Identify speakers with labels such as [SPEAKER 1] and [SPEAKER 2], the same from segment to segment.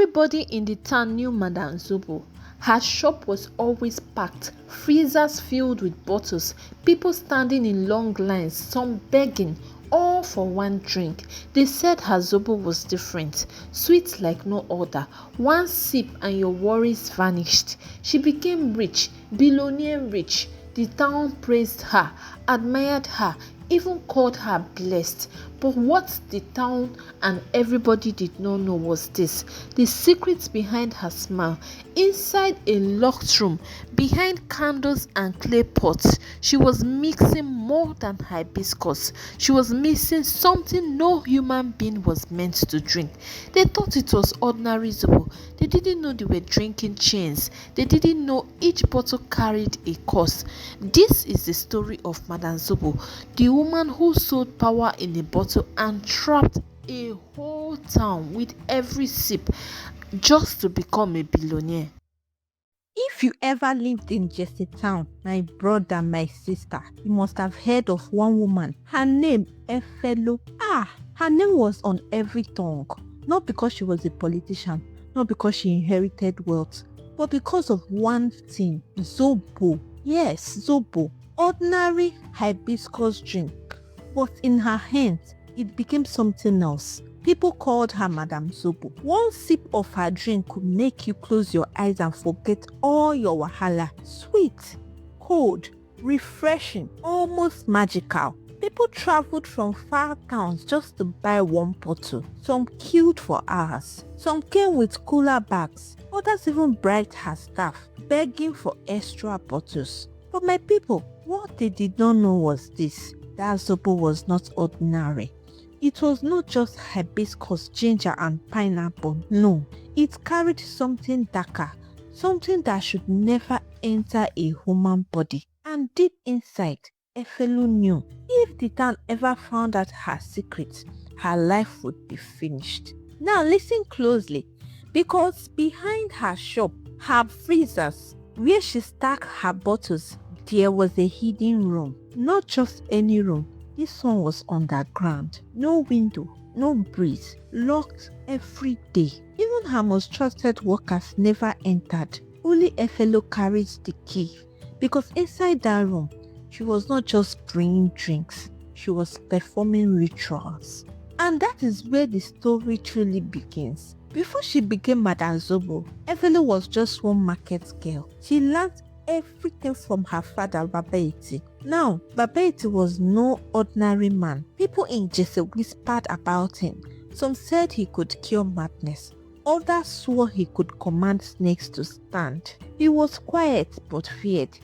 [SPEAKER 1] Everybody in the town knew Madam Zobo. Her shop was always packed, freezers filled with bottles, people standing in long lines, some begging, all for one drink. They said her Zobo was different, sweet like no other. One sip and your worries vanished. She became rich, billionaire rich. The town praised her, admired her, even called her blessed. But what the town and everybody did not know was this: the secret behind her smile. Inside a locked room, behind candles and clay pots, she was mixing more than hibiscus. She was mixing something no human being was meant to drink. They thought it was ordinary Zobo. They didn't know they were drinking chains. They didn't know each bottle carried a cost. This is the story of Madam Zobo, the woman who sold power in a bottle and trapped a whole town with every sip just to become a billionaire.
[SPEAKER 2] If you ever lived in Jesse Town, my brother, my sister, you must have heard of one woman. Her name, Efeloo. Her name was on every tongue. Not because she was a politician, not because she inherited wealth, but because of one thing: Zobo. Yes, Zobo. Ordinary hibiscus drink. But in her hands, it became something else. People called her Madam Zobo. One sip of her drink could make you close your eyes and forget all your wahala. Sweet, cold, refreshing, almost magical. People traveled from far towns just to buy one bottle. Some queued for hours. Some came with cooler bags. Others even bribed her staff, begging for extra bottles. But my people, what they did not know was this: that Zobo was not ordinary. It was not just hibiscus, ginger and pineapple. No, it carried something darker, something that should never enter a human body. And deep inside, Efeloo knew if the town ever found out her secret, her life would be finished. Now listen closely, because behind her shop, her freezers, where she stacked her bottles, there was a hidden room. Not just any room. This one was underground. No window, no breeze, locked every day. Even her most trusted workers never entered. Only Efeloo carried the key, because inside that room, she was not just bringing drinks, she was performing rituals. And that is where the story truly begins. Before she became Madam Zobo, Efeloo was just one market girl. She learned everything from her father, Baba Iti. Now, Baba Iti was no ordinary man. People in Jesse whispered about him. Some said he could cure madness. Others swore he could command snakes to stand. He was quiet but feared.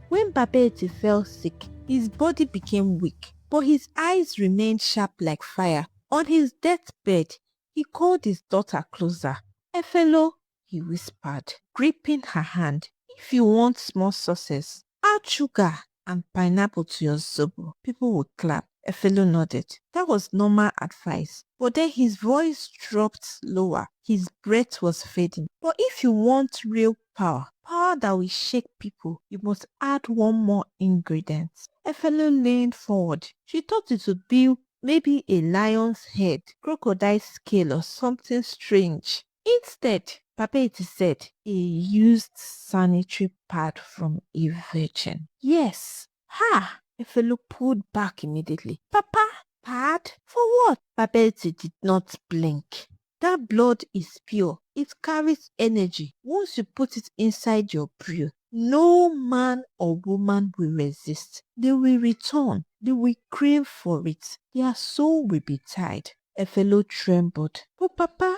[SPEAKER 2] When Baba Iti fell sick, his body became weak, but his eyes remained sharp like fire. On his deathbed, he called his daughter closer. "Efeloo," he whispered, gripping her hand. "If you want small success, add sugar and pineapple to your Zobo." People would clap. Efeloo nodded. That was normal advice. But then his voice dropped lower. His breath was fading. "But if you want real power, power that will shake people, you must add one more ingredient." Efeloo leaned forward. She thought it would be maybe a lion's head, crocodile scale or something strange. Instead, Papa Iti said he used sanitary pad from a virgin. Yes. Ha! Efeloo pulled back immediately. "Papa, pad? For what?" Papa Iti did not blink. "That blood is pure. It carries energy. Once you put it inside your brew, no man or woman will resist. They will return. They will crave for it. Their soul will be tied." Efeloo trembled. "But Papa,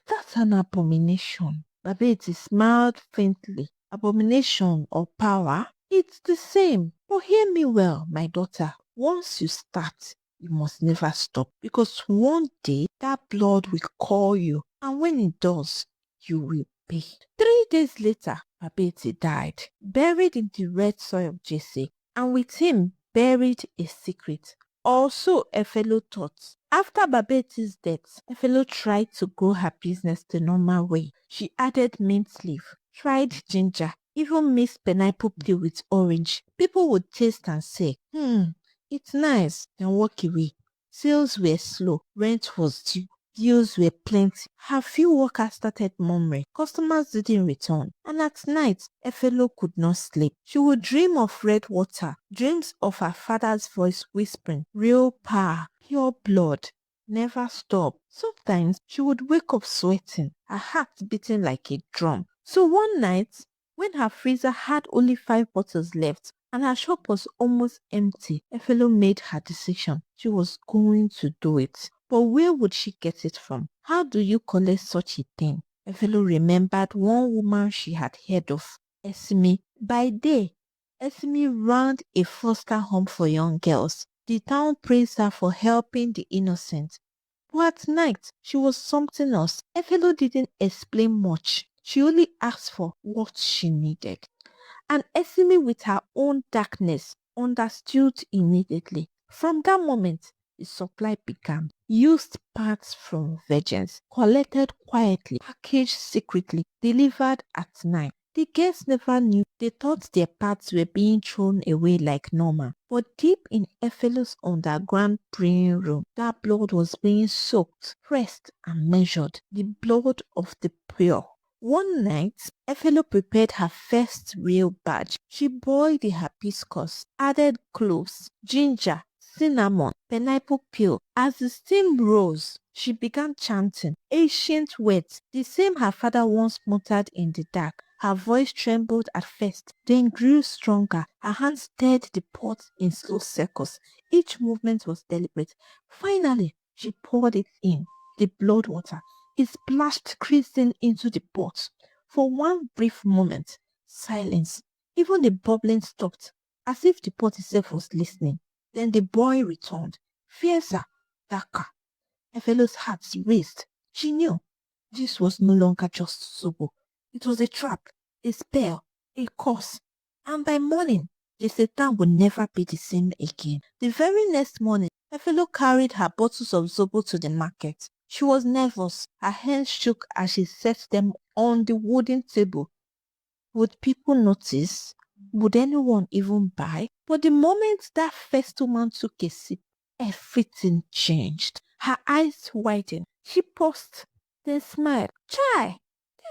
[SPEAKER 2] that's an abomination." Baba Iti smiled faintly. Abomination or power? It's the same. But hear me well, my daughter. Once you start, you must never stop. Because one day, that blood will call you. And when it does, you will pay. 3 days later, Baba Iti died, buried in the red soil of Jesse. And with him, buried a secret. Also, Efeloo thought. After Baba Iti's death, Efeloo tried to grow her business the normal way. She added mint leaf, tried ginger, even mixed pineapple peel with orange. People would taste and say, it's nice, then walk away. Sales were slow, rent was due. Bills were plenty. Her few workers started murmuring. Customers didn't return. And at night, Efeloo could not sleep. She would dream of red water, dreams of her father's voice whispering, real power, pure blood. Never stop. Sometimes she would wake up sweating, her heart beating like a drum. So one night, when her freezer had only 5 bottles left and her shop was almost empty, Efeloo made her decision. She was going to do it. But where would she get it from? How do you collect such a thing? Efeloo remembered one woman she had heard of, Esme. By day, Esme ran a foster home for young girls. The town praised her for helping the innocent. But at night, she was something else. Efeloo didn't explain much. She only asked for what she needed. And Esme, with her own darkness, understood immediately. From that moment, the supply began. Used parts from virgins, collected quietly, packaged secretly, delivered at night. The guests never knew. They thought their parts were being thrown away like normal. But deep in Efeloo's underground praying room, that blood was being soaked, pressed, and measured. The blood of the pure. One night, Efeloo prepared her first real batch. She boiled the hibiscus, added cloves, ginger, cinnamon, pineapple peel. As the steam rose, she began chanting ancient words, the same her father once muttered in the dark. Her voice trembled at first, then grew stronger. Her hands stirred the pot in slow circles. Each movement was deliberate. Finally, she poured it in, the blood water. It splashed crimson into the pot. For one brief moment, silence. Even the bubbling stopped, as if the pot itself was listening. Then the boy returned, fiercer, darker. Efeloo's heart raced. She knew this was no longer just Zobo. It was a trap, a spell, a curse. And by morning, the Satan would never be the same again. The very next morning, Efeloo carried her bottles of Zobo to the market. She was nervous. Her hands shook as she set them on the wooden table. Would people notice? Would anyone even buy? But the moment that first woman took a sip, everything changed. Her eyes widened. She paused, then smiled. Chai!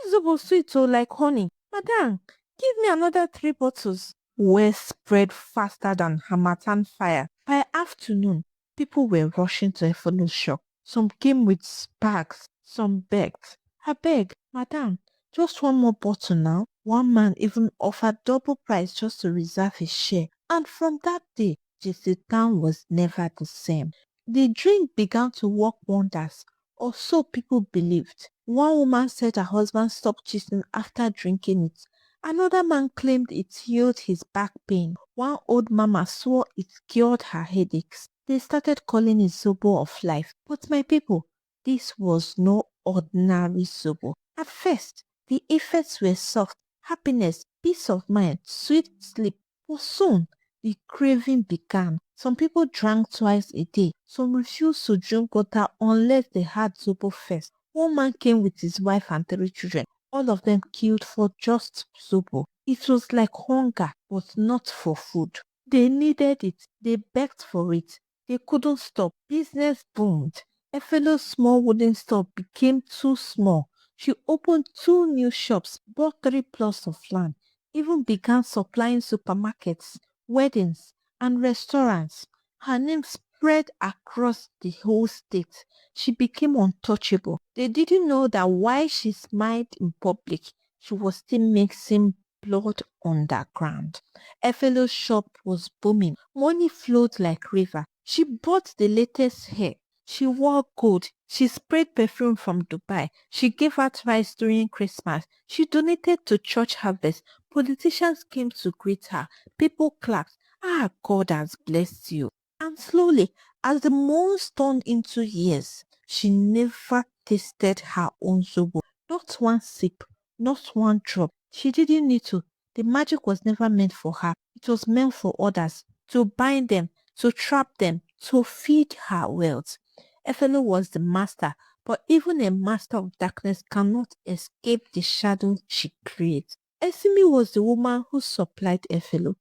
[SPEAKER 2] This Zobo sweet oh like honey. Madam, give me another 3 bottles. Word spread faster than Hamatan fire. By afternoon, people were rushing to Efeloo's shop. Some came with bags, some begged. I beg, Madam, just one more bottle now. One man even offered double price just to reserve his share. And from that day, Jesse Town was never the same. The drink began to work wonders, or so people believed. One woman said her husband stopped cheating after drinking it. Another man claimed it healed his back pain. One old mama swore it cured her headaches. They started calling it Zobo of life. But my people, this was no ordinary Zobo. At first, the effects were soft, happiness, peace of mind, sweet sleep. But soon, the craving began. Some people drank twice a day. Some refused to drink water unless they had Zobo first. One man came with his wife and 3 children. All of them killed for just Zobo. It was like hunger, but not for food. They needed it. They begged for it. They couldn't stop. Business boomed. Efeloo's small wooden store became too small. She opened 2 new shops, bought 3 plots of land, even began supplying supermarkets, weddings, and restaurants. Her name spread across the whole state. She became untouchable. They didn't know that while she smiled in public, she was still mixing blood underground. Efeloo's shop was booming. Money flowed like river. She bought the latest hair. She wore gold. She sprayed perfume from Dubai. She gave out rice during Christmas. She donated to church harvest. Politicians came to greet her. People clapped. Ah, God has blessed you. And slowly, as the months turned into years, she never tasted her own Zobo. Not one sip, not one drop. She didn't need to. The magic was never meant for her. It was meant for others, to bind them, to trap them, to feed her wealth. Efeloo was the master, but even a master of darkness cannot escape the shadow she creates. Esme was the woman who supplied Efeloo.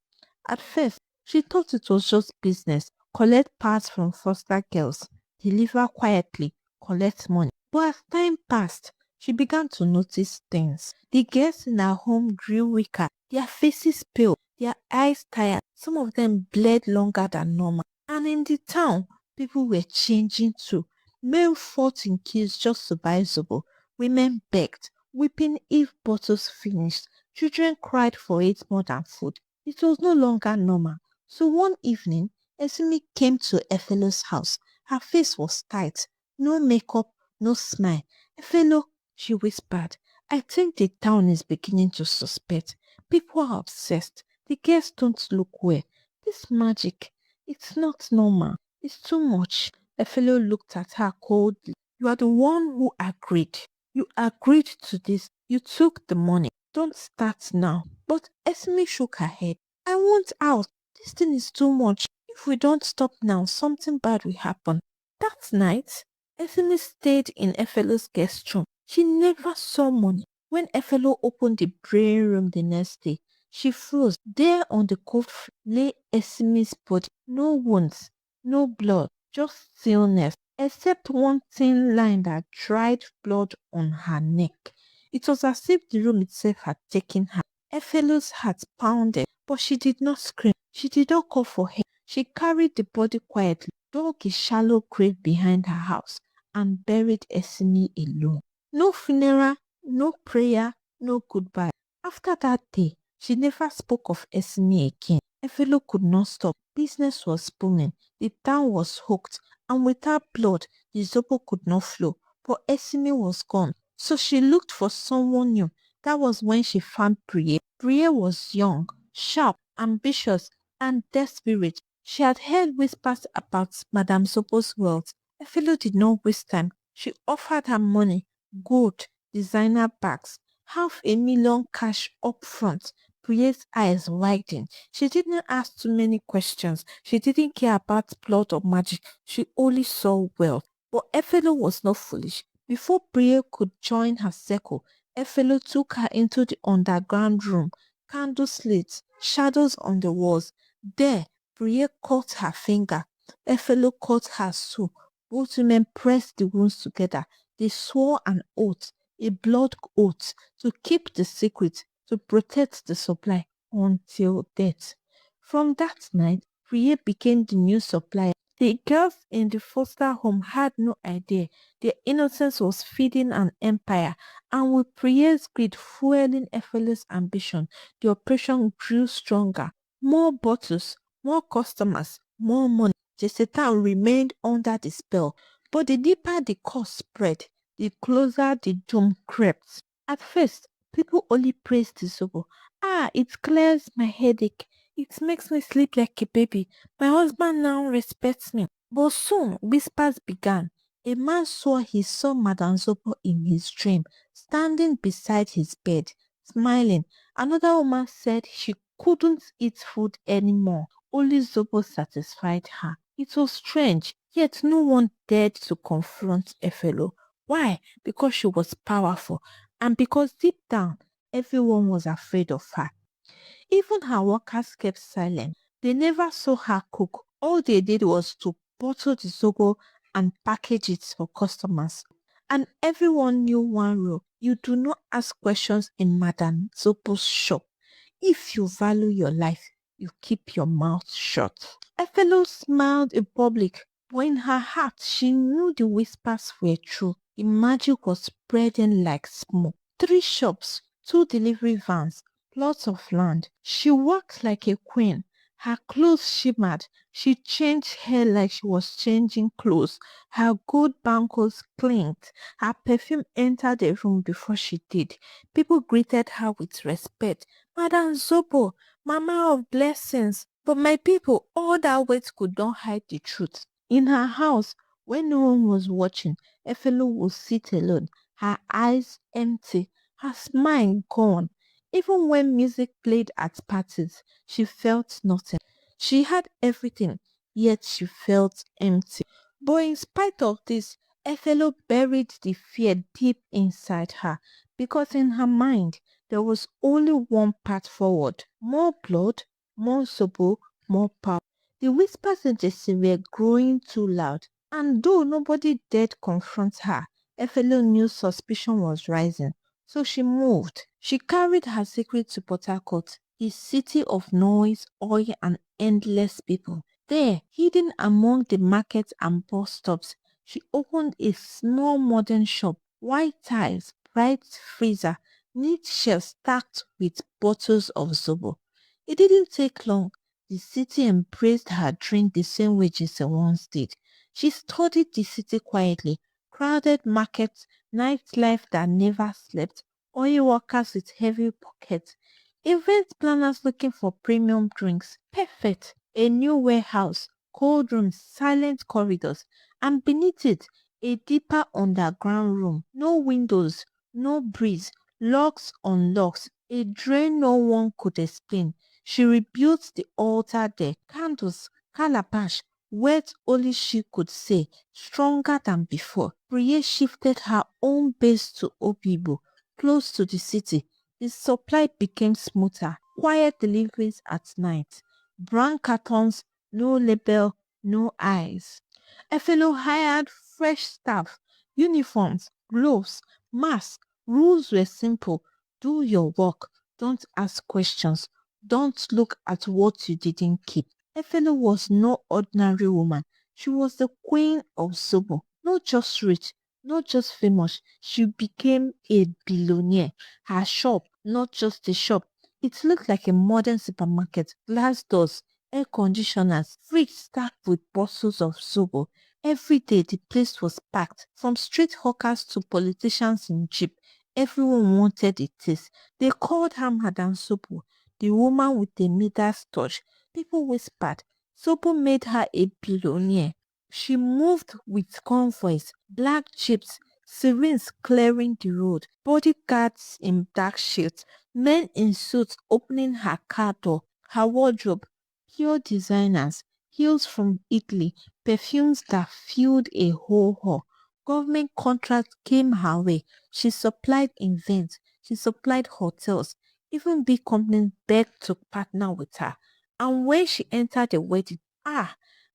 [SPEAKER 2] At first, she thought it was just business, collect parts from foster girls, deliver quietly, collect money. But as time passed, she began to notice things. The guests in her home grew weaker, their faces pale, their eyes tired. Some of them bled longer than normal. And in the town, people were changing too. Men fought in queues just to buy Zobo. Women begged, weeping if bottles finished. Children cried for it more than food. It was no longer normal. So one evening, Esme came to Efeloo's house. Her face was tight, no makeup, no smile. Efeloo, she whispered, I think the town is beginning to suspect. People are obsessed. The girls don't look well. This magic, it's not normal. It's too much. Efeloo looked at her coldly. You are the one who agreed. You agreed to this. You took the money. Don't start now. But Esme shook her head. I want out. This thing is too much. If we don't stop now, something bad will happen. That night, Esme stayed in Efeloo's guest room. She never saw money. When Efeloo opened the brain room the next day, she froze. There on the cold floor lay Esme's body. No wounds, no blood, just stillness, except one thin line that dried blood on her neck. It was as if the room itself had taken her. Efeloo's heart pounded, but she did not scream. She did not call for help. She carried the body quietly, dug a shallow grave behind her house, and buried Esme alone. No funeral, no prayer, no goodbye. After that day, she never spoke of Esme again. Efeloo could not stop. Business was booming. The town was hooked, and without blood, the Zobo could not flow. But Esme was gone, so she looked for someone new. That was when she found Brie. Brie was young, sharp, ambitious, and desperate. She had heard whispers about Madam Zobo's wealth. Efeloo did not waste time. She offered her money, gold, designer bags, 500,000 cash up front. Brie's eyes widened. She didn't ask too many questions. She didn't care about plot or magic. She only saw wealth. But Efeloo was not foolish. Before Brie could join her circle, Efeloo took her into the underground room. Candles lit, shadows on the walls. There, Brie caught her finger. Efeloo caught her too. Both women pressed the wounds together. They swore an oath, a blood oath, to keep the secret, to protect the supply until death. From that night, Brie became the new supplier. The girls in the foster home had no idea their innocence was feeding an empire, and with Brie's greed fueling Efeloo's ambition, the operation grew stronger. More bottles, more customers, more money. Town remained under the spell, but the deeper the cost spread, the closer the doom crept. At first, people only praised the Zobo. Ah, it clears my headache. It makes me sleep like a baby. My husband now respects me. But soon whispers began. A man swore he saw Madam Zobo in his dream, standing beside his bed, smiling. Another woman said she couldn't eat food anymore. Only Zobo satisfied her. It was strange, yet no one dared to confront Efeloo. Why? Because she was powerful, and because deep down, everyone was afraid of her. Even her workers kept silent. They never saw her cook. All they did was to bottle the Zobo and package it for customers. And everyone knew one rule. You do not ask questions in Madam Zobo's shop. If you value your life, you keep your mouth shut. Efeloo smiled in public, but in her heart she knew the whispers were true. The magic was spreading like smoke. 3 shops, 2 delivery vans, plots of land. She walked like a queen. Her clothes shimmered. She changed hair like she was changing clothes. Her gold bangles clinked. Her perfume entered the room before she did. People greeted her with respect. Madam Zobo, Mama of blessings. But my people, all that weight could not hide the truth. In her house, when no one was watching, Efeloo would sit alone, her eyes empty, her smile gone. Even when music played at parties, she felt nothing. She had everything, yet she felt empty. But in spite of this, Efeloo buried the fear deep inside her, because in her mind there was only one path forward: more blood, more Zobo, more power. The whispers in the sea were growing too loud. And though nobody dared confront her, Efeloo knew suspicion was rising, so she moved. She carried her secret to Port Harcourt, a city of noise, oil, and endless people. There, hidden among the markets and bus stops, she opened a small modern shop, white tiles, bright freezer, neat shelves stacked with bottles of Zobo. It didn't take long. The city embraced her drink the same way Giselle once did. She studied the city quietly, crowded markets, nightlife that never slept, oil workers with heavy pockets, event planners looking for premium drinks. Perfect. A new warehouse, cold rooms, silent corridors, and beneath it, a deeper underground room. No windows, no breeze, locks on locks, a drain no one could explain. She rebuilt the altar there, candles, calabash, words only she could say, stronger than before. Brie shifted her own base to Obibo, close to the city. The supply became smoother, quiet deliveries at night, brown cartons, no label, no eyes. Efeloo hired fresh staff, uniforms, gloves, masks. Rules were simple. Do your work. Don't ask questions. Don't look at what you didn't keep. Efeloo was no ordinary woman. She was the queen of Zobo. Not just rich, not just famous. She became a billionaire. Her shop, not just a shop. It looked like a modern supermarket. Glass doors, air conditioners, fridge stacked with bottles of Zobo. Every day the place was packed. From street hawkers to politicians in jeep. Everyone wanted a taste. They called her Madam Zobo, the woman with the Midas touch. People whispered. Zobo made her a billionaire. She moved with convoys, black jeeps, sirens clearing the road, bodyguards in dark shirts, men in suits opening her car door, her wardrobe, pure designers, heels from Italy, perfumes that filled a whole hall. Government contracts came her way. She supplied events, she supplied hotels. Even big companies begged to partner with her. And when she entered the wedding,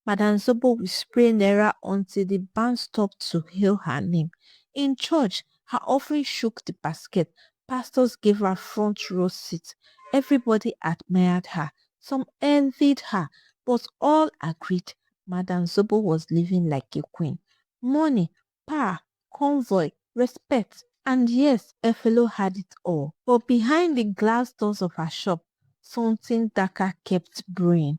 [SPEAKER 2] Madame Zobo will spray Naira until the band stopped to hail her name. In church, her offering shook the basket. Pastors gave her front row seats. Everybody admired her. Some envied her, but all agreed Madame Zobo was living like a queen. Money, power, convoy, respect, and yes, Efeloo had it all. But behind the glass doors of her shop, something darker kept brewing.